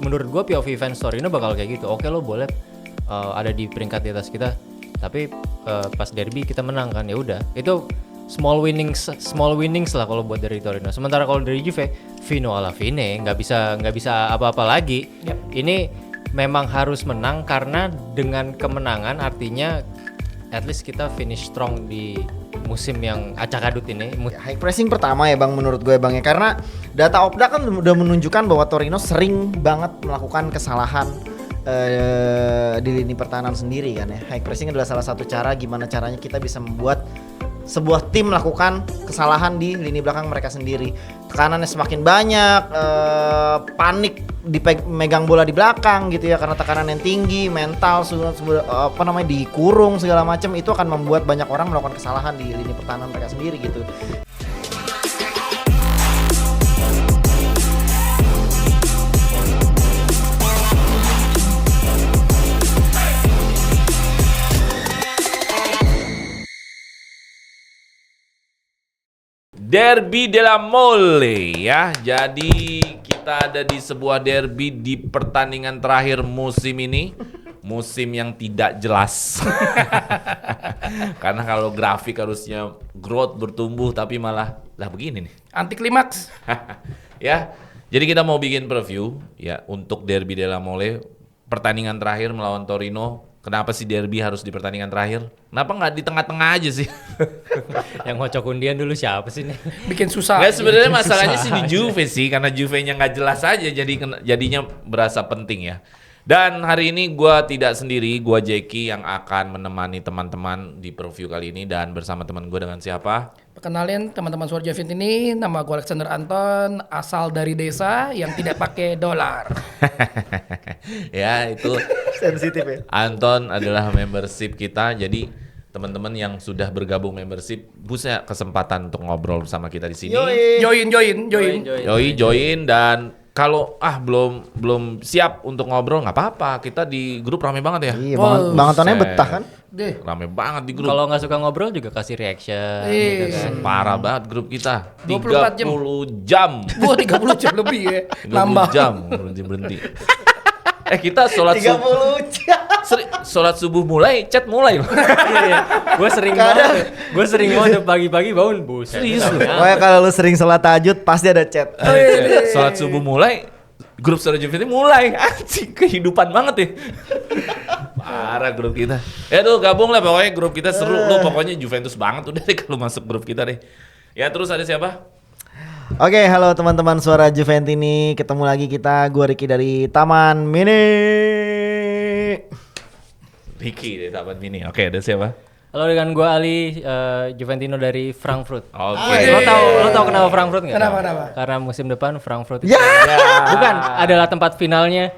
Menurut gue POV fans Torino bakal kayak gitu. Oke, lo boleh ada di peringkat di atas kita, tapi pas derby kita menang kan, ya udah. Itu small winnings lah kalau buat dari Torino. Sementara kalau dari Juve, Fino alla fine, nggak bisa apa-apa lagi. Ini memang harus menang karena dengan kemenangan artinya at least kita finish strong di musim yang acak-adut ini. High pressing pertama ya Bang menurut gue Bang ya, karena data Opta kan udah menunjukkan bahwa Torino sering banget melakukan kesalahan di lini pertahanan sendiri kan ya. High pressing adalah salah satu cara gimana caranya kita bisa membuat sebuah tim melakukan kesalahan di lini belakang mereka sendiri. Tekanannya semakin banyak, panik megang bola di belakang gitu ya, karena tekanan yang tinggi, mental dikurung segala macam, itu akan membuat banyak orang melakukan kesalahan di lini pertahanan mereka sendiri gitu. Derby della Mole ya. Jadi kita ada di sebuah derby di pertandingan terakhir musim ini. Musim yang tidak jelas. Karena kalau grafik harusnya growth bertumbuh, tapi malah lah begini nih. Anti klimaks. Ya. Jadi kita mau bikin preview ya untuk Derby della Mole, pertandingan terakhir melawan Torino. Kenapa sih derby harus di pertandingan terakhir? Kenapa nggak di tengah-tengah aja sih? Yang ngocok undian dulu siapa sih nih? Bikin susah. Nggak, sebenarnya masalahnya sih di Juve sih, karena Juve-nya nggak jelas aja, jadinya berasa penting ya. Dan hari ini gue tidak sendiri, gue Jeki yang akan menemani teman-teman di preview kali ini, dan bersama teman gue dengan siapa? Perkenalin teman-teman Suara Javin ini, nama gue Alexander Anton, asal dari desa yang tidak pakai dolar. Ya itu Sensitif ya. Anton adalah membership kita, jadi teman-teman yang sudah bergabung membership punya kesempatan untuk ngobrol bersama kita di sini. Join dan kalau belum siap untuk ngobrol nggak apa-apa, kita di grup rame banget ya. Iya, Bang Antonnya betah kan? Deh. Rame banget di grup. Kalau nggak suka ngobrol juga kasih reaction gitu kan. Parah banget grup kita. 24 30 jam. Wah, 30 jam lebih ya. 30 Nambah. jam berhenti. Kita sholat 30 jam. sholat subuh mulai, chat mulai loh. Gue sering banget pagi-pagi bangun buset. Serius lu. Pokoknya kalau lu sering sholat tahajud pasti ada chat. Sholat subuh mulai, grup Suara Juventus mulai. Anjing, kehidupan banget ya. Parah grup kita. Ya tuh gabung lah, pokoknya grup kita seru. Lu pokoknya Juventus banget udah deh kalau masuk grup kita deh. Ya terus ada siapa? Oke, halo teman-teman Suara Juventini, ketemu lagi kita, gue Ricky dari Taman Mini. Ricky dari Taman Mini. Oke, ada siapa? Halo, dengan gue Ali, Juventino dari Frankfurt. Oke. Lo tau kenapa Frankfurt nggak? Kenapa? Karena musim depan Frankfurt Ya. bukan adalah tempat finalnya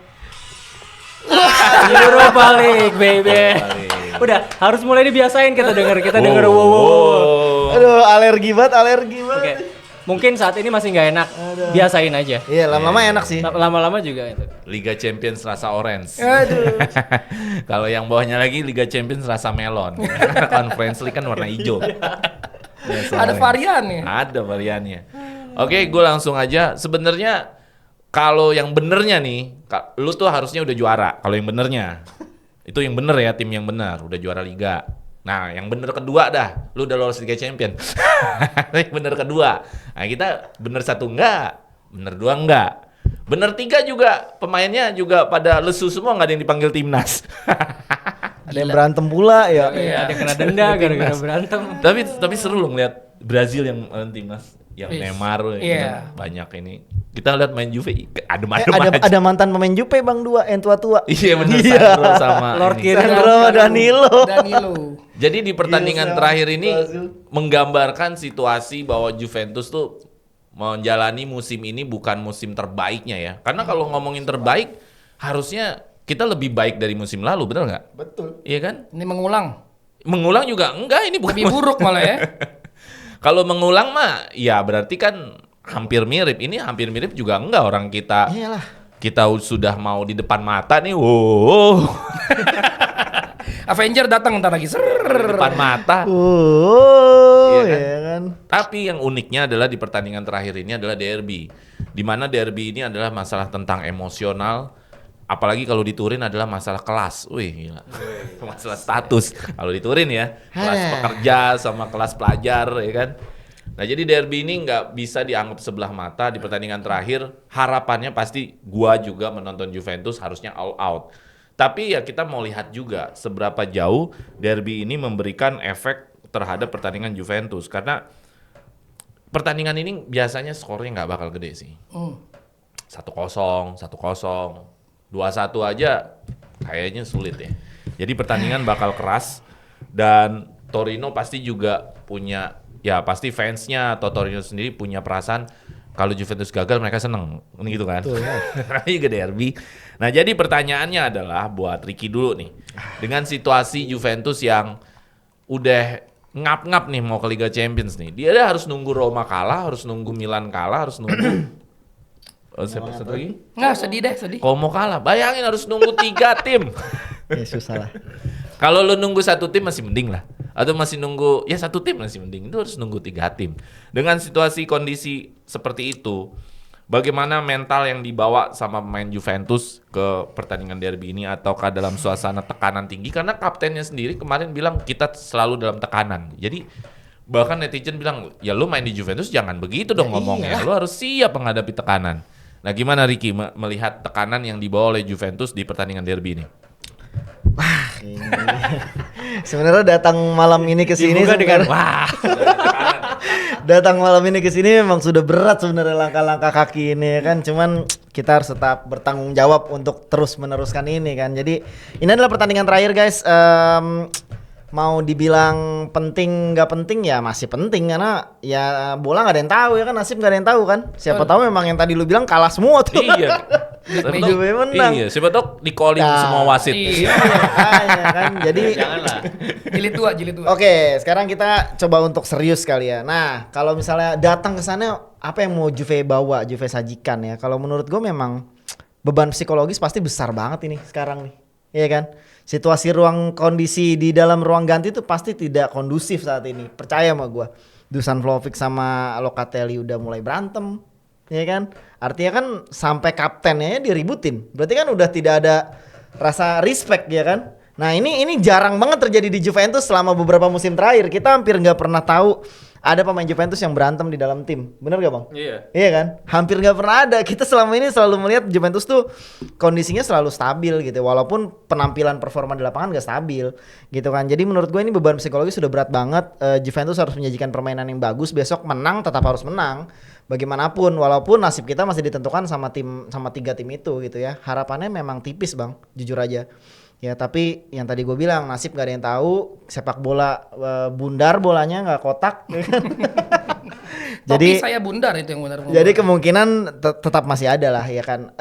Europa League, baby. Udah harus mulai dibiasain kita denger wow. Aduh, alergi banget. Oke. Mungkin saat ini masih nggak enak, biasain aja. Iya, lama-lama enak sih. Lama-lama juga itu. Liga Champions rasa orange. Aduh. Kalau yang bawahnya lagi Liga Champions rasa melon. Conference League kan warna hijau. Ya, Ada variannya. Ada variannya. Oke, gue langsung aja. Sebenarnya kalau yang benernya nih, lu tuh harusnya udah juara. Kalau yang benernya, itu yang bener ya, tim yang bener udah juara liga. Nah, yang bener kedua dah, lu udah lolos Liga Champion. Yang bener kedua. Nah, kita bener satu enggak, bener dua enggak. Bener tiga juga, pemainnya juga pada lesu semua, nggak ada yang dipanggil timnas. Ada yang berantem pula ya. Ada yang kena denda gara-gara berantem. Tapi seru loh ngeliat Brazil yang timnas, yang Neymar banyak ini. Kita lihat main Juve, Ada mantan pemain Juve Bang yang tua-tua. Iya benar, Sandro sama Lord ini. Sandro Danilo. Jadi di pertandingan Gila, terakhir ini Brazil. menggambarkan situasi bahwa Juventus tuh menjalani musim ini bukan musim terbaiknya ya. Karena kalau ngomongin terbaik, harusnya kita lebih baik dari musim lalu, benar nggak? Betul. Iya kan? Ini mengulang. Mengulang juga enggak, ini bukan Lebih buruk malah ya. Kalau mengulang mah, ya berarti kan hampir mirip. Ini hampir mirip juga enggak, orang kita. Iyalah. Kita sudah mau di depan mata nih, wow. Avenger datang ntar lagi. Depan mata. Iya Iya kan? ya kan. Tapi yang uniknya adalah di pertandingan terakhir ini adalah derby. Di mana derby ini adalah masalah tentang emosional, apalagi kalau di Turin adalah masalah kelas. Wih, gila. Masalah status. Kalau di Turin ya, kelas pekerja sama kelas pelajar ya kan. Nah, jadi derby ini nggak bisa dianggap sebelah mata. Di pertandingan terakhir harapannya pasti gua juga menonton Juventus harusnya all out. Tapi ya kita mau lihat juga seberapa jauh derby ini memberikan efek terhadap pertandingan Juventus, karena pertandingan ini biasanya skornya nggak bakal gede sih. 1-0, 1-0, 2-1 aja kayaknya sulit ya. Jadi pertandingan bakal keras dan Torino pasti juga punya, ya pasti fansnya atau Torino sendiri punya perasaan kalau Juventus gagal mereka seneng, gitu kan? Ini ke derby. Nah, jadi pertanyaannya adalah buat Ricky dulu nih, dengan situasi Juventus yang udah ngap-ngap nih mau ke Liga Champions nih, dia harus nunggu Roma kalah, harus nunggu Milan kalah, harus nunggu siapa satu lagi? Nggak, sedih deh, sedih. Como kalah, bayangin harus nunggu 3 tim. Ya susah lah. Kalau lu nunggu 1 tim masih mending lah, atau masih nunggu ya 1 tim masih mending. Itu harus nunggu 3 tim. Dengan situasi kondisi seperti itu, bagaimana mental yang dibawa sama pemain Juventus ke pertandingan derby ini, ataukah dalam suasana tekanan tinggi? Karena kaptennya sendiri kemarin bilang kita selalu dalam tekanan. Jadi bahkan netizen bilang, ya lu main di Juventus jangan begitu dong ngomongnya. Lu harus siap menghadapi tekanan. Nah, gimana Ricky melihat tekanan yang dibawa oleh Juventus di pertandingan derby ini? Wah, ini. Sebenarnya datang malam ini ke sini dengan wah. datang malam ini ke sini memang sudah berat sebenarnya langkah-langkah kaki ini ya kan. Cuman kita harus tetap bertanggung jawab untuk terus meneruskan ini kan. Jadi ini adalah pertandingan terakhir guys. Mau dibilang penting nggak penting ya masih penting, karena ya bola nggak ada yang tahu ya kan, nasib nggak ada yang tahu kan. Siapa tahu memang yang tadi lu bilang kalah semua tuh. Iya. Juve menang. Iya, siapa tahu di calling semua wasit. Iya. Makanya kan. Jadi Janganlah. Jilid tua. Oke, sekarang kita coba untuk serius kali ya. Nah, kalau misalnya datang ke sana, apa yang mau Juve bawa, Juve sajikan ya? Kalau menurut gue memang beban psikologis pasti besar banget ini sekarang nih, iya kan? Situasi kondisi di dalam ruang ganti itu pasti tidak kondusif saat ini. Percaya sama gue. Dusan Vlahovic sama Locatelli udah mulai berantem, ya kan? Artinya kan sampai kaptennya diributin. Berarti kan udah tidak ada rasa respect ya kan? Nah ini jarang banget terjadi di Juventus selama beberapa musim terakhir. Kita hampir nggak pernah tahu ada pemain Juventus yang berantem di dalam tim. Bener gak bang? Iya. Iya kan? Hampir nggak pernah ada. Kita selama ini selalu melihat Juventus tuh kondisinya selalu stabil gitu. Walaupun penampilan performa di lapangan nggak stabil gitu kan. Jadi menurut gue ini beban psikologis sudah berat banget. Juventus harus menyajikan permainan yang bagus. Besok menang tetap harus menang. Bagaimanapun, walaupun nasib kita masih ditentukan sama 3 tim itu gitu ya. Harapannya memang tipis bang, jujur aja. Ya tapi yang tadi gue bilang nasib gak ada yang tahu, sepak bola bundar bolanya nggak kotak. Jadi saya bundar itu yang benar. Jadi kemungkinan tetap masih ada lah ya kan.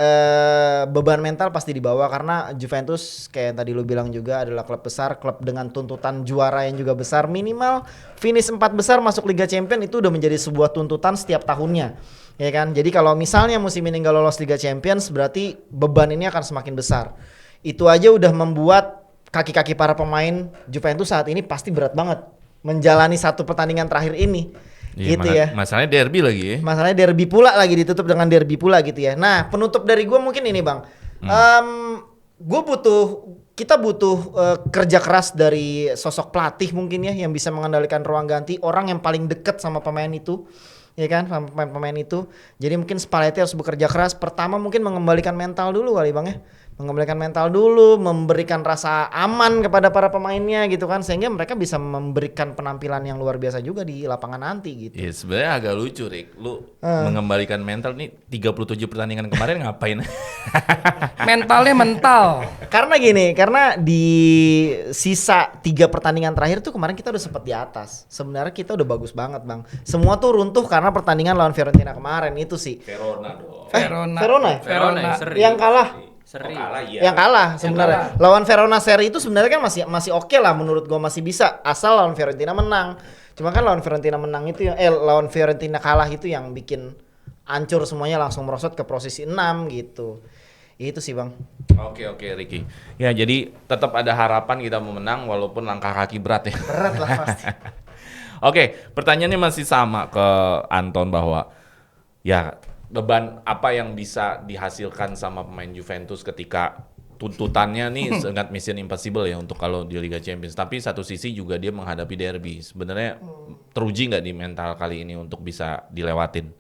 Beban mental pasti dibawa karena Juventus kayak yang tadi lu bilang juga adalah klub besar, klub dengan tuntutan juara yang juga besar, minimal finish 4 besar masuk Liga Champions itu udah menjadi sebuah tuntutan setiap tahunnya. Ya kan? Jadi kalau misalnya musim ini nggak lolos Liga Champions berarti beban ini akan semakin besar. Itu aja udah membuat kaki-kaki para pemain Juventus saat ini pasti berat banget menjalani satu pertandingan terakhir ini. Iya, gitu ya. Masalahnya derby lagi ya. Masalahnya derby pula lagi, ditutup dengan derby pula gitu ya. Nah, penutup dari gue mungkin ini bang. Kita butuh kerja keras dari sosok pelatih mungkin ya yang bisa mengendalikan ruang ganti, orang yang paling dekat sama pemain itu. Ya kan, sama pemain itu. Jadi mungkin Spalletti harus bekerja keras. Pertama mungkin mengembalikan mental dulu kali bang ya. Mengembalikan mental dulu, memberikan rasa aman kepada para pemainnya gitu kan, sehingga mereka bisa memberikan penampilan yang luar biasa juga di lapangan nanti gitu. Iya, sebenarnya agak lucu Rick, lu mengembalikan mental nih 37 pertandingan kemarin ngapain? Mentalnya mental. Karena gini, karena di sisa 3 pertandingan terakhir tuh kemarin kita udah sempat di atas. Sebenarnya kita udah bagus banget bang. Semua tuh runtuh karena pertandingan lawan Fiorentina kemarin itu sih. Verona dong. Verona yang seri. yang kalah. Seri. Yang kalah sebenarnya. Lawan Verona seri itu sebenarnya kan masih oke lah menurut gua, masih bisa asal lawan Fiorentina menang. Cuma kan lawan Fiorentina menang itu yang lawan Fiorentina kalah itu yang bikin hancur semuanya, langsung merosot ke posisi 6 gitu. Itu sih Bang. Oke Ricky. Ya jadi tetap ada harapan kita memenang walaupun langkah kaki berat ya. Berat lah pasti. Oke, pertanyaannya masih sama ke Anton bahwa ya beban apa yang bisa dihasilkan sama pemain Juventus ketika tuntutannya nih sangat mission impossible ya untuk kalau di Liga Champions. Tapi satu sisi juga dia menghadapi derby. Sebenarnya teruji nggak di mental kali ini untuk bisa dilewatin?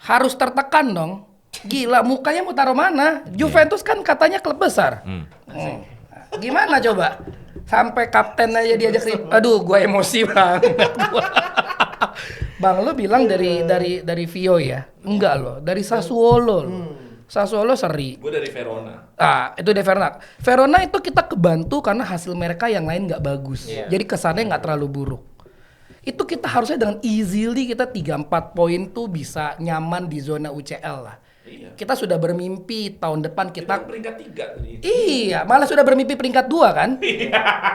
Harus tertekan dong. Gila, mukanya mau taruh mana? Juventus kan katanya klub besar. Gimana coba? Sampai kapten aja diajak aduh, gua emosi banget. Bang, lo bilang dari Vio ya? Enggak loh, dari Sassuolo loh. Sassuolo seri. Gue dari Verona. Itu dari Verona. Verona itu kita kebantu karena hasil mereka yang lain nggak bagus. Jadi kesannya nggak terlalu buruk. Itu kita harusnya dengan easily kita 3-4 poin tuh bisa nyaman di zona UCL lah. Iya. Kita sudah bermimpi tahun depan kita peringkat 3 tadi. Iya, malah sudah bermimpi peringkat 2 kan?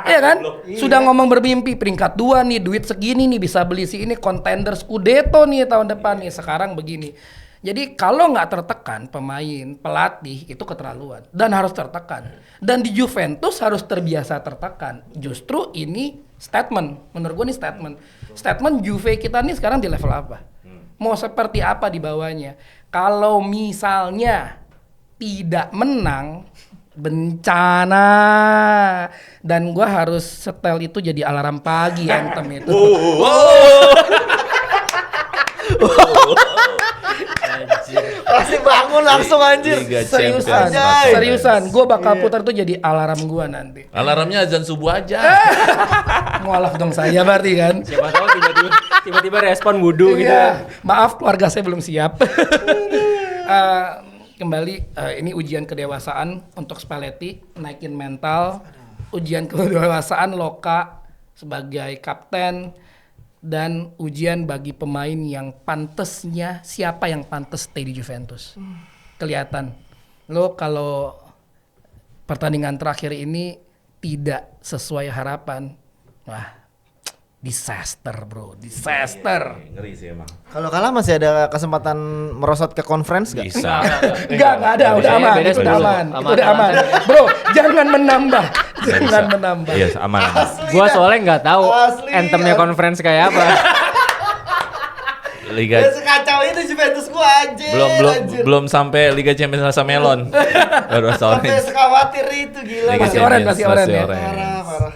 Iya kan? Sudah ngomong bermimpi peringkat 2 nih, duit segini nih bisa beli si ini contender Scudetto nih tahun depan nih. Sekarang begini. Jadi kalau nggak tertekan pemain, pelatih itu keterlaluan dan harus tertekan. Dan di Juventus harus terbiasa tertekan. Justru ini statement, menurut gue ini statement. Statement Juve kita nih sekarang di level apa? Mau seperti apa di bawahnya? Kalau misalnya tidak menang, bencana. Dan gue harus setel itu jadi alarm pagi anthem itu. Pasti bangun langsung anjir. Liga Seriusan, Champions. seriusan. Gue bakal putar tuh jadi alarm gue nanti. Alarmnya azan subuh aja. Mualaf dong saya berarti kan. Siapa tahu tiba-tiba respon wudu gitu. Iya. Maaf keluarga saya belum siap. Kembali ini ujian kedewasaan untuk Spalletti, naikin mental. Ujian kedewasaan Loka sebagai kapten. Dan ujian bagi pemain yang pantesnya, siapa yang pantes stay di Juventus. Kelihatan. Lo kalau pertandingan terakhir ini tidak sesuai harapan, wah, disaster bro, disaster. Ngeri sih emang. Kalau kalah masih ada kesempatan merosot ke conference gak? Bisa. Enggak ada, udah Beda- aman, beda itu udah dulu. aman, itu Aman, udah aman. Bro, jangan menambah, jangan menambah. Iya, aman. Gua soalnya nggak tahu Asli, anthemnya conference kayak apa. Liga sekacau itu Juventus gua anjir. belum sampai Liga Champions rasa melon. Baru rasa Sampai orange. sekhawatir itu gila. Liga Masih orange, Champions, masih orange ya. Parah.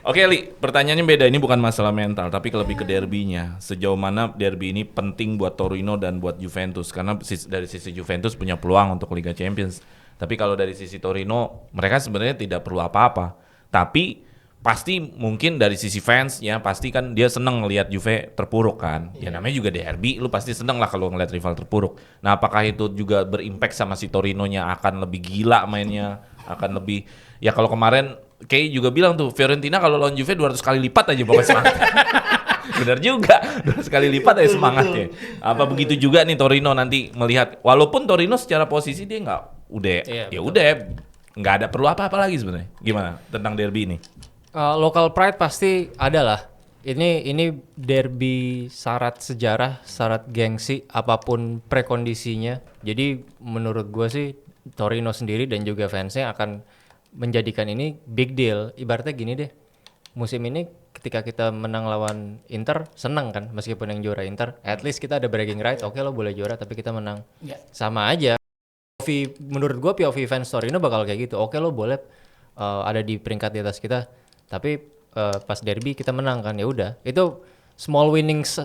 Oke Li, pertanyaannya beda. Ini bukan masalah mental, tapi lebih ke derbynya. Sejauh mana derby ini penting buat Torino dan buat Juventus? Karena dari sisi Juventus punya peluang untuk Liga Champions. Tapi kalau dari sisi Torino, mereka sebenarnya tidak perlu apa-apa. Tapi pasti mungkin dari sisi fans ya pasti kan dia seneng ngelihat Juve terpuruk kan. Ya namanya juga derby, lu pasti seneng lah kalau ngelihat rival terpuruk. Nah apakah itu juga berimpact sama si Torinonya akan lebih gila mainnya, akan lebih ya kalau kemarin Kay juga bilang tuh Fiorentina kalau lawan Juve 200 kali lipat aja pokoknya semangat. Bener juga, 200 kali lipat aja semangatnya. Apa begitu juga nih Torino nanti melihat walaupun Torino secara posisi dia nggak udah Iya, ya udah nggak ada perlu apa-apa lagi sebenarnya. Gimana tentang derby ini? Local pride pasti ada lah. Ini derby syarat sejarah, syarat gengsi, apapun prekondisinya. Jadi menurut gue sih Torino sendiri dan juga fansnya akan menjadikan ini big deal. Ibaratnya gini deh, musim ini ketika kita menang lawan Inter senang kan, meskipun yang juara Inter, at least kita ada bragging right. Oke lo boleh juara tapi kita menang. Ya. Sama aja. Menurut gue POV fans Torino bakal kayak gitu. Oke lo boleh ada di peringkat di atas kita. Tapi pas derby kita menang kan, ya udah. Itu small winnings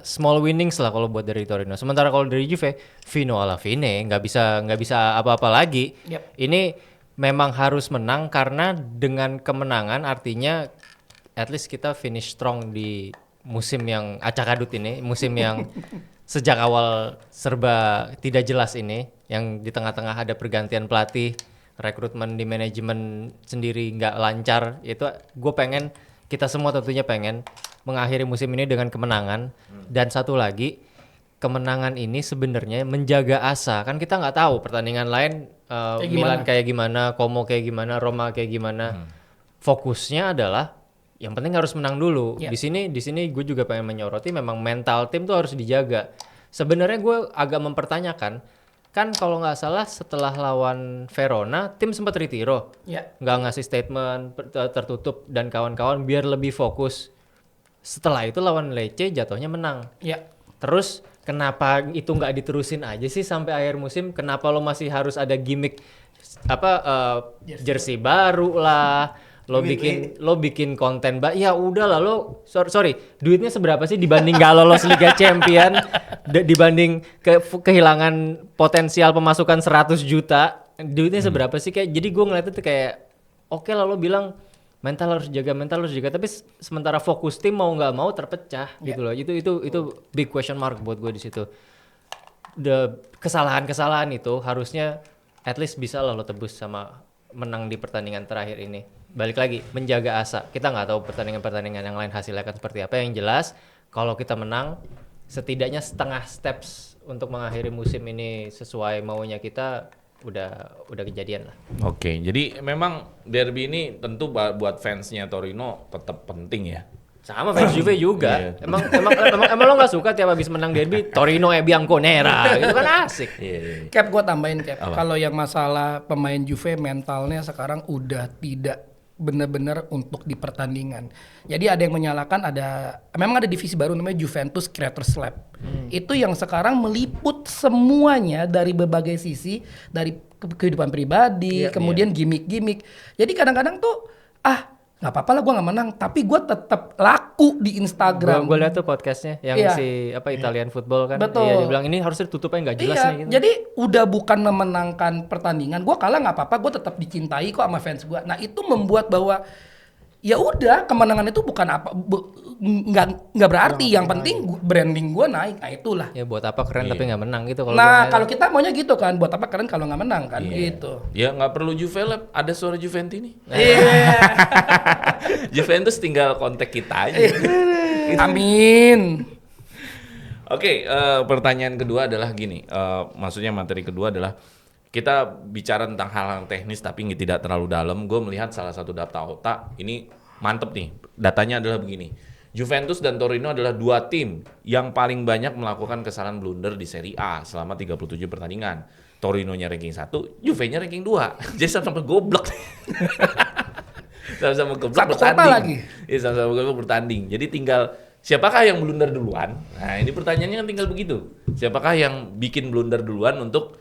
lah kalau buat dari Torino. Sementara kalau dari Juve, fino alla fine, nggak bisa apa-apa lagi. Yep. Ini memang harus menang karena dengan kemenangan artinya at least kita finish strong di musim yang acak adut ini, musim yang sejak awal serba tidak jelas ini, yang di tengah-tengah ada pergantian pelatih, rekrutmen di manajemen sendiri nggak lancar. Itu gue pengen, kita semua tentunya pengen mengakhiri musim ini dengan kemenangan. Dan satu lagi, kemenangan ini sebenarnya menjaga asa. Kan kita nggak tahu pertandingan lain Milan kayak gimana, Como kayak gimana, Roma kayak gimana. Fokusnya adalah yang penting harus menang dulu. Yeah. Di sini gue juga pengen menyoroti memang mental tim tuh harus dijaga. Sebenarnya gue agak mempertanyakan kan kalau nggak salah setelah lawan Verona tim sempat retiro, Ya. nggak ngasih statement tertutup dan kawan-kawan biar lebih fokus. Setelah itu lawan Lecce jatuhnya menang. Ya. Terus kenapa itu nggak diterusin aja sih sampai akhir musim? Kenapa lo masih harus ada gimmick jersey baru lah? Lo bikin konten ya udahlah lo sorry duitnya seberapa sih dibanding gak lolos Liga Champion dibanding kehilangan potensial pemasukan 100 juta duitnya seberapa sih kayak jadi gue ngeliat itu kayak oke lah lo bilang mental harus jaga tapi sementara fokus tim mau nggak mau terpecah gitu loh itu big question mark buat gue di situ. Kesalahan itu harusnya at least bisa lah lo tebus sama menang di pertandingan terakhir ini. Balik lagi menjaga asa. Kita nggak tahu pertandingan yang lain hasilnya akan seperti apa. Yang jelas kalau kita menang setidaknya setengah steps untuk mengakhiri musim ini sesuai maunya kita udah kejadian lah. Oke, jadi memang derby ini tentu buat fansnya Torino tetap penting ya. Sama fans Juve juga. Iya. Emang lo nggak suka tiap habis menang derby Torino Bianconera gitu kan asik. Iya. Cap gue tambahin Cap. Apa? Kalau yang masalah pemain Juve mentalnya sekarang udah tidak benar-benar untuk di pertandingan. Jadi ada yang menyalahkan memang ada divisi baru namanya Juventus Creators Lab. Itu yang sekarang meliput semuanya dari berbagai sisi, dari kehidupan pribadi, kemudian gimmick-gimmick. Jadi kadang-kadang tuh nggak apa-apa lah gue nggak menang, tapi gue tetap laku di Instagram. Gue lihat tuh podcastnya yang Iya. Italian football kan. Betul. Iya, dia bilang ini harusnya ditutupnya nggak jelas Iya, nih. Gitu. jadi udah bukan memenangkan pertandingan, gue kalah nggak apa-apa, gue tetap dicintai kok sama fans gue. Nah itu membuat bahwa ya udah kemenangan itu bukan nggak berarti. Yang penting branding gue naik. Nah itulah. Ya buat apa keren tapi nggak menang gitu Nah gua kalau kita maunya gitu kan, buat apa keren kalau nggak menang kan gitu. Ya nggak perlu Juve Lab, ada suara Juventini. Iya. Juventus tinggal kontak kita aja. Amin. Oke, pertanyaan kedua adalah gini. Maksudnya materi kedua adalah kita bicara tentang hal-hal teknis tapi tidak terlalu dalam. Gue melihat salah satu data otak ini mantep nih. Datanya adalah begini. Juventus dan Torino adalah dua tim yang paling banyak melakukan kesalahan blunder di Serie A selama 37 pertandingan. Torino-nya ranking 1, Juve-nya ranking 2. Jadi sama-sama goblok. Sama-sama goblok Satu kota bertanding. lagi. Iya, sama-sama goblok bertanding. Jadi tinggal siapakah yang blunder duluan? Nah, ini pertanyaannya kan tinggal begitu. Siapakah yang bikin blunder duluan untuk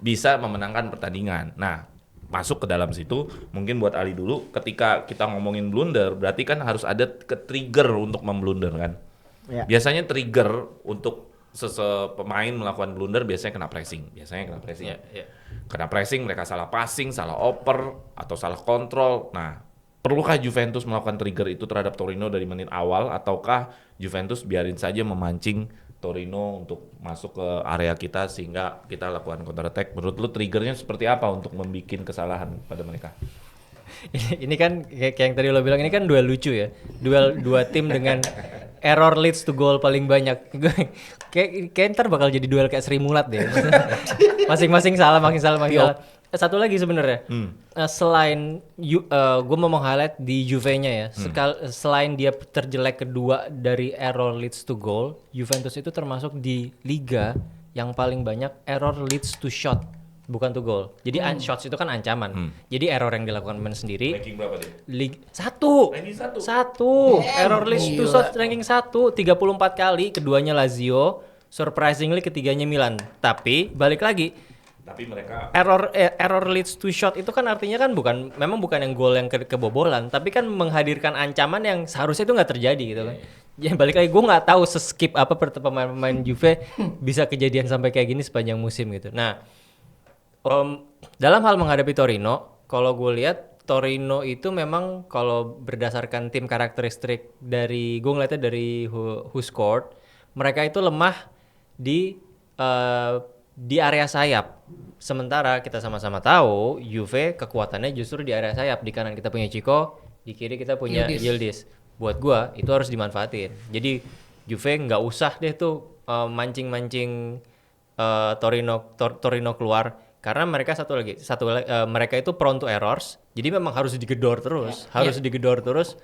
bisa memenangkan pertandingan? Nah, masuk ke dalam situ mungkin buat Ali dulu. Ketika kita ngomongin blunder, berarti kan harus ada trigger untuk memblunder kan? Ya. Biasanya trigger untuk pemain melakukan blunder biasanya kena pressing. Kena pressing, mereka salah passing, salah oper, atau salah kontrol. Nah, perlukah Juventus melakukan trigger itu terhadap Torino dari menit awal, ataukah Juventus biarin saja memancing Torino untuk masuk ke area kita sehingga kita lakukan counter attack? Menurut lu triggernya seperti apa untuk membuat kesalahan pada mereka? ini kan kayak yang tadi lo bilang ini kan duel lucu ya. Duel dua tim dengan error leads to goal paling banyak. kayak ntar bakal jadi duel kayak Sri Mulat deh. Masing-masing salah. Satu lagi sebenarnya. Selain gue mau meng-highlight di Juve-nya ya. Selain dia terjelek kedua dari error leads to goal, Juventus itu termasuk di liga yang paling banyak error leads to shot, bukan to goal. Jadi shots itu kan ancaman. Jadi error yang dilakukan pemain sendiri. Ranking berapa dia? Ranking satu. Error leads to shot ranking 1 34 kali, keduanya Lazio, surprisingly ketiganya Milan. Tapi balik lagi, Tapi mereka error leads to shot itu kan artinya kan memang bukan yang gol yang kebobolan, tapi kan menghadirkan ancaman yang seharusnya itu nggak terjadi gitu kan. Ya balik lagi, gue nggak tahu skip apa pemain Juve bisa kejadian sampai kayak gini sepanjang musim gitu. Nah, dalam hal menghadapi Torino, kalau gue lihat Torino itu memang kalau berdasarkan tim karakteristik dari gue ngeliatnya dari who scored, mereka itu lemah di area sayap. Sementara kita sama-sama tahu Juve kekuatannya justru di area sayap. Di kanan kita punya Chico, di kiri kita punya Yildiz. Buat gua itu harus dimanfaatin. Jadi Juve nggak usah deh tuh mancing-mancing Torino keluar, karena mereka mereka itu prone to errors. Jadi memang harus digedor terus, digedor terus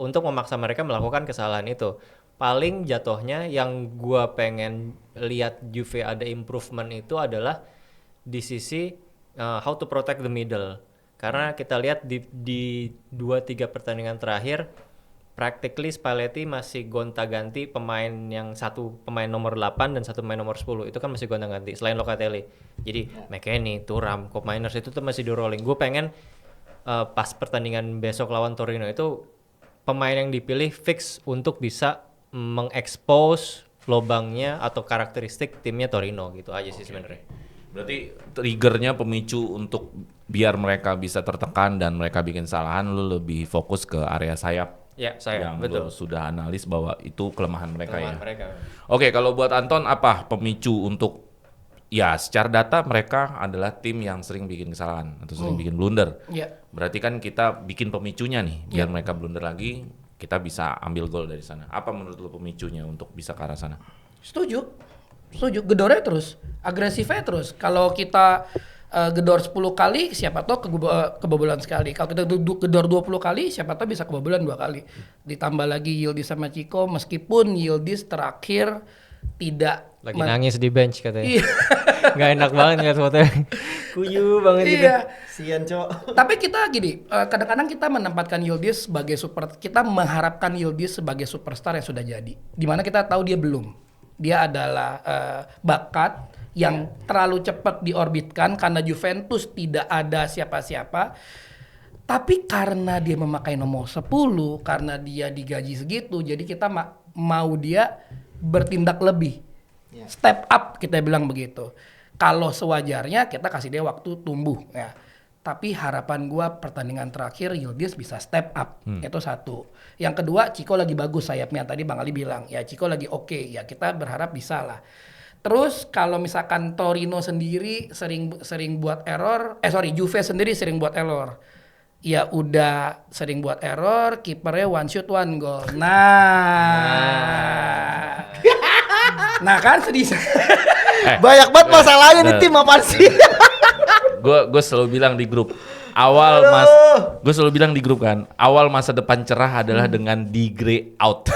untuk memaksa mereka melakukan kesalahan itu. paling jatuhnya yang gua pengen lihat Juve ada improvement itu adalah di sisi how to protect the middle. Karena kita lihat di 2-3 pertandingan terakhir practically Spalletti masih gonta-ganti pemain, yang satu pemain nomor 8 dan satu pemain nomor 10 itu kan masih gonta-ganti selain Locatelli. Jadi McKennie, Thuram, Koop Mainers itu tuh masih di rolling. Gue pengen pas pertandingan besok lawan Torino itu pemain yang dipilih fix untuk bisa mengekspos lobangnya atau karakteristik timnya Torino gitu aja sih sebenarnya. Berarti triggernya, pemicu untuk biar mereka bisa tertekan dan mereka bikin kesalahan, lu lebih fokus ke area sayap. Ya, saya yang betul. lu sudah analis bahwa itu kelemahan mereka Kelemahan ya. mereka. Oke, kalau buat Anton apa pemicu untuk, ya secara data mereka adalah tim yang sering bikin kesalahan atau sering bikin blunder. Iya. Berarti kan kita bikin pemicunya nih biar mereka blunder lagi, kita bisa ambil gol dari sana. Apa menurut lu pemicunya untuk bisa ke arah sana? Setuju, gedornya terus, agresifnya terus. Kalau kita gedor 10 kali, siapa tahu kebobolan sekali. Kalau kita gedor 20 kali, siapa tahu bisa kebobolan 2 kali. Ditambah lagi Yildiz sama Chico, meskipun Yildiz terakhir tidak Lagi nangis di bench katanya. Iya. Nggak enak banget ngeliat fotonya. Kuyu banget gitu. Iya. Sian, Cok. Tapi kita gini, kadang-kadang kita menempatkan Yildiz sebagai kita mengharapkan Yildiz sebagai superstar yang sudah jadi. Dimana kita tahu dia belum. Dia adalah bakat yang terlalu cepat diorbitkan karena Juventus tidak ada siapa-siapa. Tapi karena dia memakai nomor 10, karena dia digaji segitu, jadi kita mau dia bertindak lebih. Step up kita bilang begitu. Kalau sewajarnya kita kasih dia waktu tumbuh ya. Tapi harapan gua pertandingan terakhir Yildiz bisa step up. Itu satu. Yang kedua, Chico lagi bagus sayapnya. Tadi Bang Ali bilang, ya Chico lagi oke. Ya kita berharap bisa lah. Terus kalau misalkan Torino sendiri sering buat error, Juve sendiri sering buat error. Ya udah sering buat error, kipernya one shoot one goal. Nah kan sedih. Banyak banget masalahnya nih tim apaan sih? Gue selalu bilang di grup gue selalu bilang di grup kan, awal masa depan cerah adalah dengan di grey out.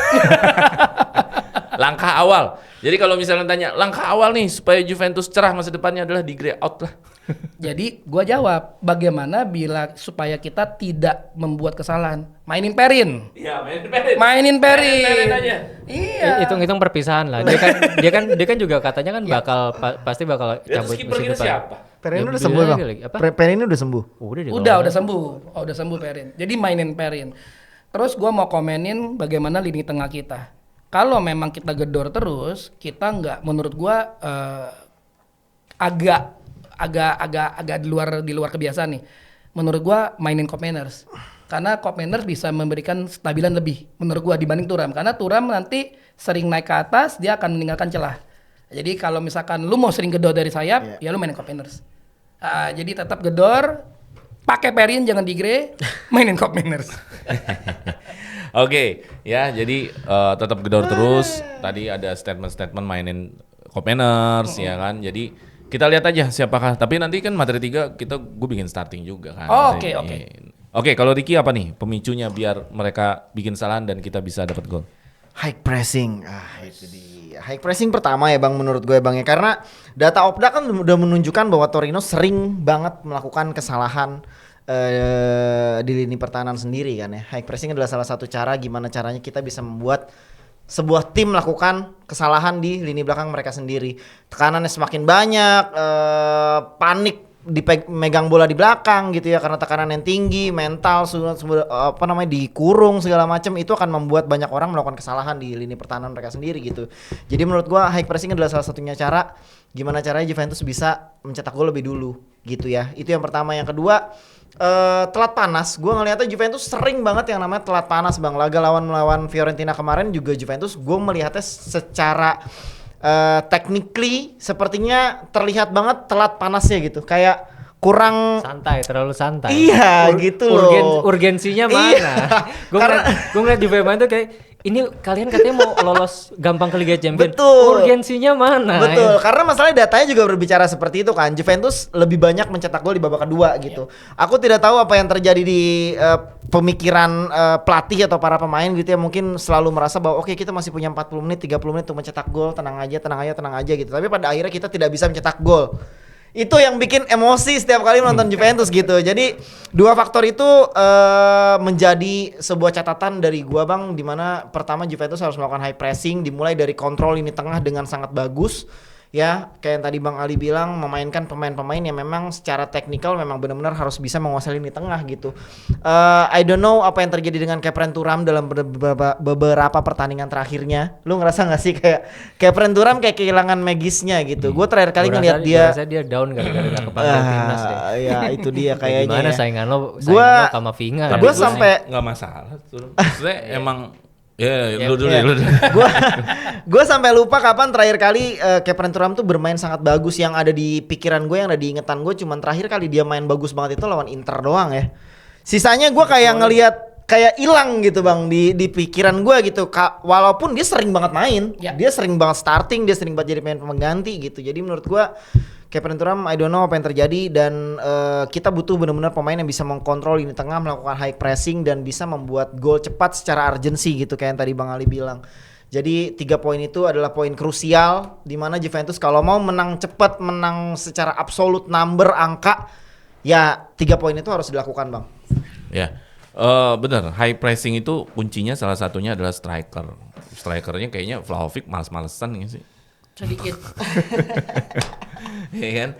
Langkah awal. Jadi kalau misalnya tanya langkah awal nih supaya Juventus cerah masa depannya adalah di grey out lah. Jadi gua jawab, bagaimana bila supaya kita tidak membuat kesalahan? Mainin Perin. Iya, Mainin Perin. Perin aja. Iya. Hitung-hitung perpisahan lah. Dia kan juga katanya kan pasti bakal Ya, terus cabut kiper musim kita depan. siapa? Perin Ya, udah sembuh, Bang. lagi. Apa? Perin udah sembuh. Udah sembuh. Udah sembuh Perin. Jadi mainin Perin. Terus gua mau komenin bagaimana lini tengah kita. Kalau memang kita gedor terus, kita nggak, menurut gua agak di luar kebiasaan nih. Menurut gua mainin Koop Mainers. Karena Koop Mainers bisa memberikan stabilan lebih menurut gua dibanding Thuram. Karena Thuram nanti sering naik ke atas, dia akan meninggalkan celah. Jadi kalau misalkan lu mau sering gedor dari sayap, ya lu mainin Koop Mainers. Jadi tetap gedor, pakai Perin jangan di grey, mainin Koop Mainers. Oke, ya jadi tetap gedor terus. Tadi ada statement-statement mainin Koop Mainers ya kan. Jadi kita lihat aja siapakah. Tapi nanti kan materi 3 gue bikin starting juga kan. Oke. Oke, kalau Ricky apa nih pemicunya biar mereka bikin kesalahan dan kita bisa dapat gol? High pressing. Itu dia. High pressing pertama ya Bang menurut gue Bang ya. Karena data Opta kan udah menunjukkan bahwa Torino sering banget melakukan kesalahan di lini pertahanan sendiri kan ya. High pressing adalah salah satu cara gimana caranya kita bisa membuat sebuah tim melakukan kesalahan di lini belakang mereka sendiri. Tekanannya semakin banyak, panik megang bola di belakang gitu ya karena tekanan yang tinggi, mental dikurung segala macam, itu akan membuat banyak orang melakukan kesalahan di lini pertahanan mereka sendiri gitu. Jadi menurut gua high pressing adalah salah satunya cara gimana caranya Juventus bisa mencetak gol lebih dulu gitu ya. Itu yang pertama. Yang kedua, telat panas. Gue ngeliatnya Juventus sering banget yang namanya telat panas Bang. Laga melawan Fiorentina kemarin juga Juventus gue melihatnya secara technically sepertinya terlihat banget telat panasnya gitu. Kayak kurang Terlalu santai. Iya gitu loh. Urgensinya mana? Iya. Gue ngeliat Juve main tuh kayak ini kalian katanya mau lolos gampang ke Liga Champions. Betul. Urgensinya mana? Betul, karena masalahnya datanya juga berbicara seperti itu kan. Juventus lebih banyak mencetak gol di babak kedua gitu. Aku tidak tahu apa yang terjadi di pemikiran pelatih atau para pemain gitu ya. Mungkin selalu merasa bahwa oke, kita masih punya 40 menit, 30 menit untuk mencetak gol, tenang aja gitu. Tapi pada akhirnya kita tidak bisa mencetak gol. Itu yang bikin emosi setiap kali menonton Juventus gitu. Jadi dua faktor itu menjadi sebuah catatan dari gua Bang, dimana pertama Juventus harus melakukan high pressing, dimulai dari kontrol lini tengah dengan sangat bagus. Ya, kayak yang tadi Bang Ali bilang, memainkan pemain-pemain yang memang secara teknikal memang benar-benar harus bisa menguasai lini tengah gitu. I don't know apa yang terjadi dengan Khéphren Thuram dalam beberapa pertandingan terakhirnya. Lu ngerasa gak sih kayak Khéphren Thuram kayak kehilangan magisnya gitu? Gue terakhir kali ngeliat dia. Gua rasa dia down gara-gara gak kepanggil timnas deh. Ya itu dia kayaknya. Gimana ya. saingan lo Gua- sama Vinga. Gue sampai nggak masalah. Maksudnya emang lu dulu. gue sampai lupa kapan terakhir kali Khéphren Thuram tuh bermain sangat bagus. Yang ada di pikiran gue, yang ada di ingatan gue, cuman terakhir kali dia main bagus banget itu lawan Inter doang ya. Sisanya gue kayak ngelihat kayak hilang gitu Bang di pikiran gue gitu. Walaupun dia sering banget main, Ya. dia sering banget starting, dia sering banget jadi pemain pengganti gitu. Jadi menurut gue Khéphren Thuram, I don't know apa yang terjadi, dan kita butuh benar-benar pemain yang bisa mengkontrol lini tengah, melakukan high pressing dan bisa membuat gol cepat secara urgency gitu kayak yang tadi Bang Ali bilang. Jadi 3 poin itu adalah poin krusial di mana Juventus kalau mau menang cepat, menang secara absolut number angka, ya 3 poin itu harus dilakukan Bang. Ya, benar. High pressing itu kuncinya salah satunya adalah striker. Strikernya kayaknya Vlahovic males-malesan nggak sih? Sedikit. Iya kan?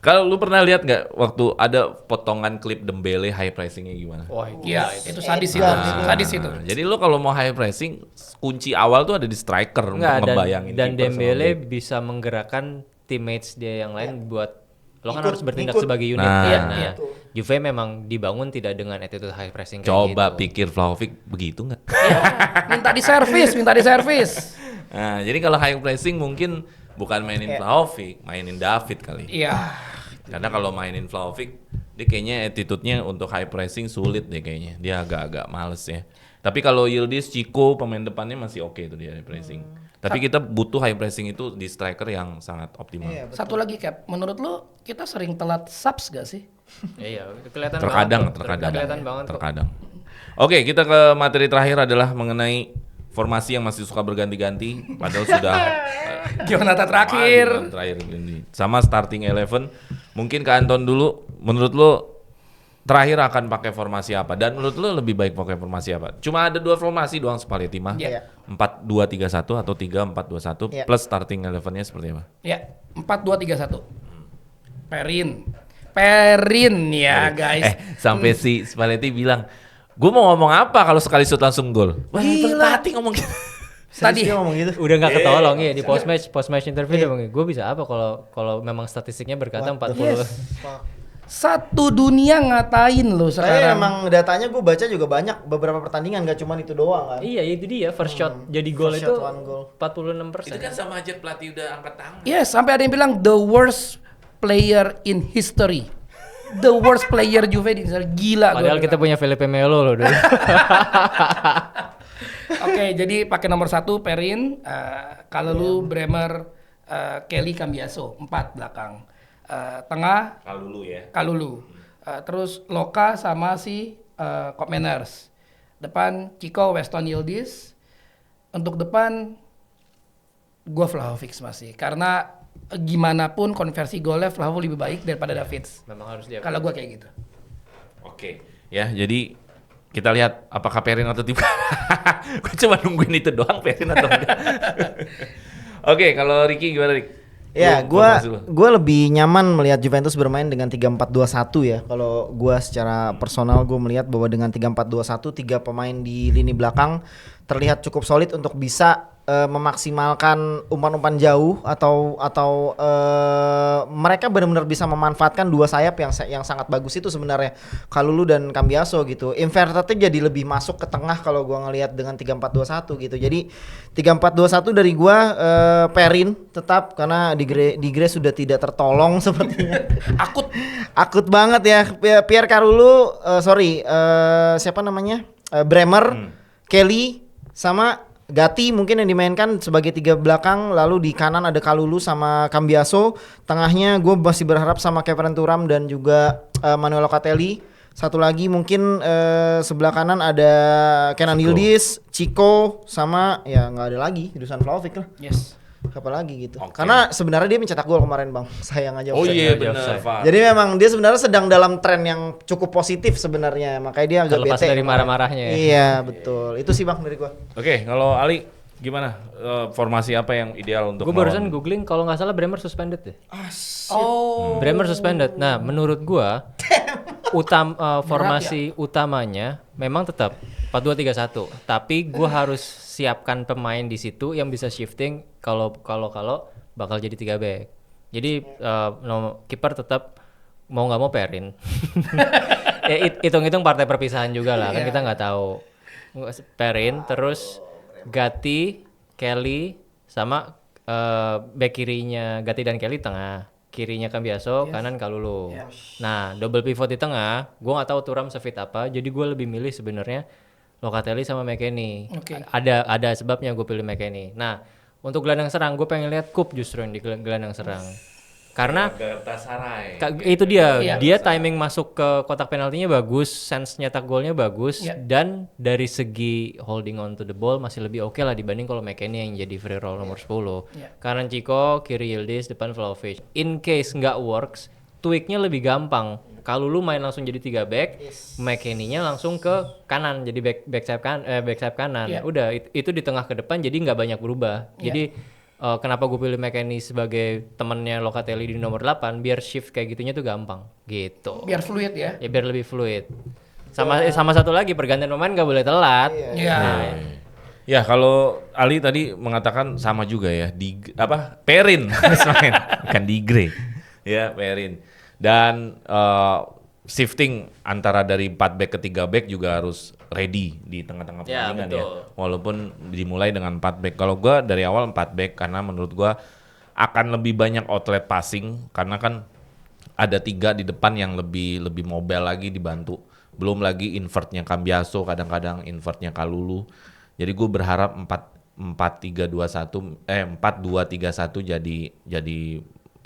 Kalau lu pernah lihat nggak waktu ada potongan klip Dembele high pressingnya gimana? Wah, Iya, itu sadis itu. Nah, Sadis itu. Jadi lu kalau mau high pressing, kunci awal tuh ada di striker enggak, untuk ngebayangin. dan keeper sama Dembele back. bisa menggerakkan teammates dia yang lain buat lo kan Ikut- harus bertindak ikut. sebagai unit. Nah. Iya, Iya. Juve memang dibangun tidak dengan attitude high pressing kayak Coba gitu. pikir Vlahovic begitu nggak? Minta di servis. Nah, jadi kalau high pressing mungkin bukan mainin Vlahovic, mainin David kali. Iya. Karena kalau mainin Vlahovic, dia kayaknya attitude-nya untuk high pressing sulit deh kayaknya. Dia agak-agak males ya. Tapi kalau Yildiz, Chico, pemain depannya masih oke tuh dia high pressing. Tapi kita butuh high pressing itu di striker yang sangat optimal. Iya, Satu lagi Cap, menurut lu kita sering telat subs gak sih? Iya, kelihatan Terkadang. kelihatan banget kok. Terkadang. Oke, kita ke materi terakhir adalah mengenai formasi yang masih suka berganti-ganti. Padahal sudah Gimana terakhir? terakhir ini. Sama starting 11. Mungkin ke Anton dulu. Menurut lu terakhir akan pakai formasi apa? Dan menurut lu lebih baik pakai formasi apa? Cuma ada 2 formasi doang Spalletti mah. Iya. 4-2-3-1 atau 3-4-2-1 Iya. plus starting 11-nya seperti apa? Ya, 4-2-3-1 Perin ya guys. Sampai si Spalletti bilang, gue mau ngomong apa kalau sekali shoot langsung gol? Wah, pelatih ngomong gitu. Tadi Dia ngomong gitu. Udah nggak ketolong ya di post match interview dia bilang, gue bisa apa kalau memang statistiknya berkata 40. satu dunia ngatain lo Saya sekarang. emang datanya gue baca juga banyak, beberapa pertandingan gak cuman itu doang kan. Iya itu dia first shot jadi gol First itu shot, one goal. 46%. Itu kan sama aja pelatih udah angkat tangan. Yes, sampai ada yang bilang the worst player in history. The worst player Juve di history. Gila. Padahal kita punya Felipe Melo loh dulu. Oke, jadi pakai nomor 1 Perin, Kalulu, Bremer, Kelly, Cambiaso, 4 belakang. Tengah Kalau dulu ya. Kalulu. Terus Loka sama si Koopmeiners. Depan Chico, Weston, Yildiz. Untuk depan gua Vlahovic masih. Karena gimana pun konversi golnya Vlahovic lebih baik daripada Davids. Memang harus dia. Kalau gua kayak gitu. Oke. Ya, jadi kita lihat apakah Perin atau tidak. Gue cuma nungguin itu doang, Perin atau enggak. Oke, kalau Ricky gimana, Rick? Ya, Lu formasi lu. gue lebih nyaman melihat Juventus bermain dengan 3-4-2-1 ya. Kalau gue secara personal gue melihat bahwa dengan 3-4-2-1 3 pemain di lini belakang terlihat cukup solid untuk bisa memaksimalkan umpan-umpan jauh atau mereka benar-benar bisa memanfaatkan 2 sayap yang sangat bagus itu sebenarnya, Kalulu dan Cambiaso gitu. Invertednya jadi lebih masuk ke tengah kalau gua ngelihat dengan 3-4-2-1 gitu. Jadi 3-4-2-1 dari gua Perin tetap karena Digre sudah tidak tertolong sepertinya. Akut banget ya. Pierre Kalulu, siapa namanya? Bremer, Kelly, Sama Gatti mungkin yang dimainkan sebagai 3 belakang, lalu di kanan ada Kalulu sama Cambiaso, tengahnya gue masih berharap sama Kevin Thuram dan juga Manuel Locatelli. Satu lagi mungkin sebelah kanan ada Kenan Yildiz, Chico, sama ya nggak ada lagi Dusan Vlahovic lah. Yes. Apa lagi gitu. Oke. Karena sebenarnya dia mencetak gol kemarin Bang. Sayang aja. Oh offside. iya Offside. benar, Pak. Jadi memang dia sebenarnya sedang dalam tren yang cukup positif sebenarnya. Makanya dia agak Terlepas bete. dari marah-marahnya ya. Iya, betul. Itu sih Bang dari gua. Oke, kalau Ali gimana? Formasi apa yang ideal untuk Gue barusan melawan? googling kalau nggak salah Bremer suspended deh. Oh. Bremer suspended. Nah, menurut gua formasi utamanya memang tetap 4-2-3-1. Tapi gua harus siapkan pemain di situ yang bisa shifting kalau bakal jadi 3 back. Jadi kiper tetap mau nggak mau Perin. Ya hitung-hitung partai perpisahan juga lah, kan kita nggak tahu. Perin terus Gatti, Kelly sama back kirinya Gatti dan Kelly tengah, kirinya Cambiaso, kanan Kalulu. Nah, double pivot di tengah, gua nggak tahu Thuram sefit apa, jadi gua lebih milih sebenarnya Locatelli sama McKennie. Oke. Ada sebabnya gue pilih McKennie. Nah, untuk gelandang serang gue pengen lihat Kup justru yang di gelandang serang. Karena Galatasaray. itu dia, Iya. dia timing masuk ke kotak penaltinya bagus, sense nyetak golnya bagus, Iya. dan dari segi holding on to the ball masih lebih oke lah dibanding kalau McKennie yang jadi free roll nomor 10. Iya. Kanan Chico, kiri Yildiz, depan Vlahovic. In case nggak works, tweaknya lebih gampang. Kalau lu main langsung jadi 3 back, McKennie-nya langsung ke kanan jadi back sayap kanan. Iya. Udah itu di tengah ke depan jadi nggak banyak berubah. Iya. Jadi kenapa gue pilih McKennie sebagai temennya Locatelli di nomor 8 biar shift kayak gitunya tuh gampang gitu. Biar fluid ya. Ya biar lebih fluid. Sama satu lagi pergantian pemain nggak boleh telat. Iya. Ya kalau Ali tadi mengatakan sama juga ya Perin harus main bukan Digre ya Perin dan shifting antara dari 4 back ke 3 back juga harus ready di tengah-tengah Ya, pertandingan ya, betul. walaupun dimulai dengan 4 back. Kalau gua dari awal 4 back karena menurut gua akan lebih banyak outlet passing karena kan ada 3 di depan yang lebih mobile lagi dibantu, belum lagi invertnya Cambiaso, kadang-kadang invertnya Kalulu. Jadi gue berharap 4-2-3-1 jadi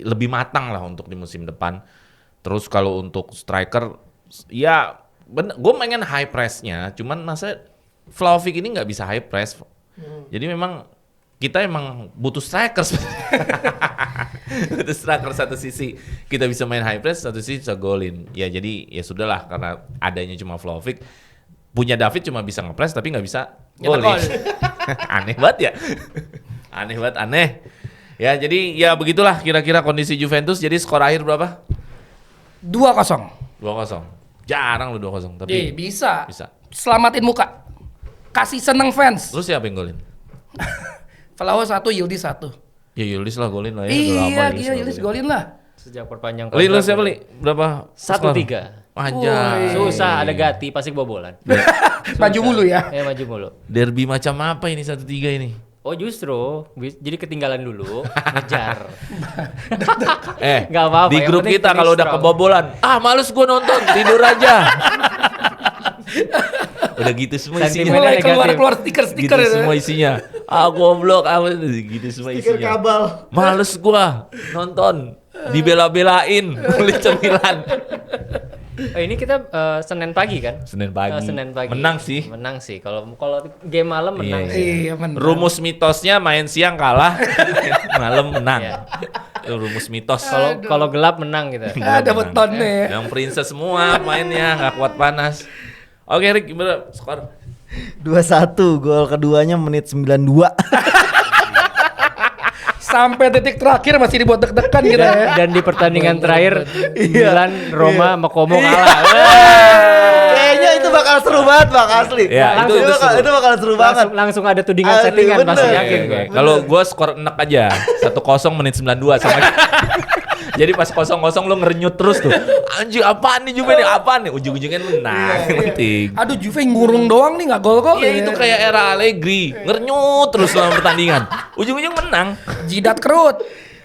lebih matang lah untuk di musim depan. Terus kalau untuk striker ya gue pengen high press-nya, cuman masa Vlahovic ini nggak bisa high press. Jadi memang kita emang butuh striker butuh striker satu sisi kita bisa main high press, satu sisi bisa golin. Ya jadi ya sudahlah karena adanya cuma Vlahovic. Punya David cuma bisa ngepres tapi nggak bisa golin. Aneh banget ya. Aneh. Ya jadi ya begitulah kira-kira kondisi Juventus. Jadi skor akhir berapa? 2-0. 2-0. Jarang lu 2-0 tapi Bisa. bisa. Selamatin muka. Kasih seneng fans. Terus siapa yang golin? Vlaho 1, Yildiz 1. Ya Yildiz lah golin lah ya. Iya, gila Yildiz golin lah. Sejak perpanjang Li lu siapa Li? Berapa? 1-3. Anjay. Susah ada Gatti pasti kebobolan. Maju mulu ya. Ya maju mulu. Derby macam apa ini 1-3 ini? Oh justru, jadi ketinggalan dulu, ngejar. Nggak apa-apa, di yang grup penting kita kalau finish udah strong. kebobolan, males gue nonton, tidur aja. Udah gitu semua isinya. Sentimennya Mulai negatif. keluar Gitu stiker-stiker ya. semua isinya. Goblok, gitu semua Stiker isinya. kabal. Males gua nonton, dibela-belain, beli cemilan. Ini kita Senin pagi kan? Senin pagi. Senin pagi. Menang sih. Menang sih. Kalau game malam menang Iya, sih. Iya, benar. Rumus mitosnya main siang kalah, malam menang. Iya. Itu rumus mitos. Kalau gelap menang gitu. Ada betonnya ya. Yang princess semua mainnya nggak kuat panas. Oke Rick, gimana skor? 2-1, gol keduanya menit 92. Sampai detik terakhir masih dibuat deg-degan gitu ya. Dan di pertandingan terakhir Iya. Milan Roma sama Como kalah. Kayaknya itu bakal seru banget Bang asli. Ya, itu, itu seru. itu bakal seru banget. Langsung ada tudingan Asli, settingan bener. pasti Oke, yakin gue. Kalau gue skor enak aja 1-0 menit 92 sama. Jadi pas 0-0 lo ngerenyut terus tuh. Anjir apaan nih Juve nih apaan nih? Ujung-ujungnya menang. Yang penting. Aduh Juve ngurung doang nih nggak gol-gol. Iya itu kayak era Allegri, ngerenyut terus selama pertandingan. Ujung-ujung menang. Jidat kerut.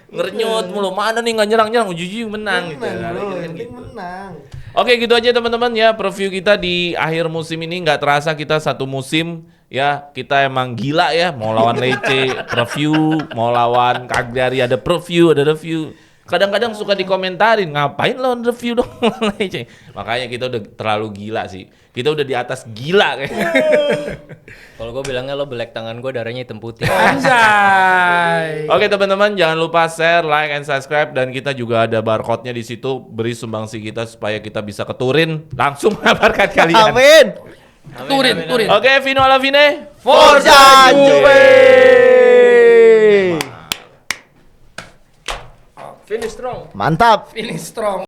Ngerenyut mulu, mana nih nggak nyerang-nyerang, ujung-ujung menang gitu. Yang penting menang. Oke gitu aja teman-teman ya preview kita di akhir musim ini, nggak terasa kita satu musim Ya kita emang gila ya, mau lawan Lecce preview, mau lawan Cagliari ada preview, ada review. Kadang-kadang suka dikomentarin, ngapain lawan review dong lawan Lecce. Makanya kita udah terlalu gila sih. Kita udah di atas gila kayak. Kalau gue bilangnya lo belek tangan gue darahnya hitam putih. Anjay. Oke teman-teman, jangan lupa share, like, and subscribe, dan kita juga ada barcode-nya di situ. Beri sumbangsi kita supaya kita bisa ke Turin, langsung mengabarkan kalian. Amin. Turin. Oke, Vino alla fine. Forza Juve. Finish strong. Mantap. Finish strong.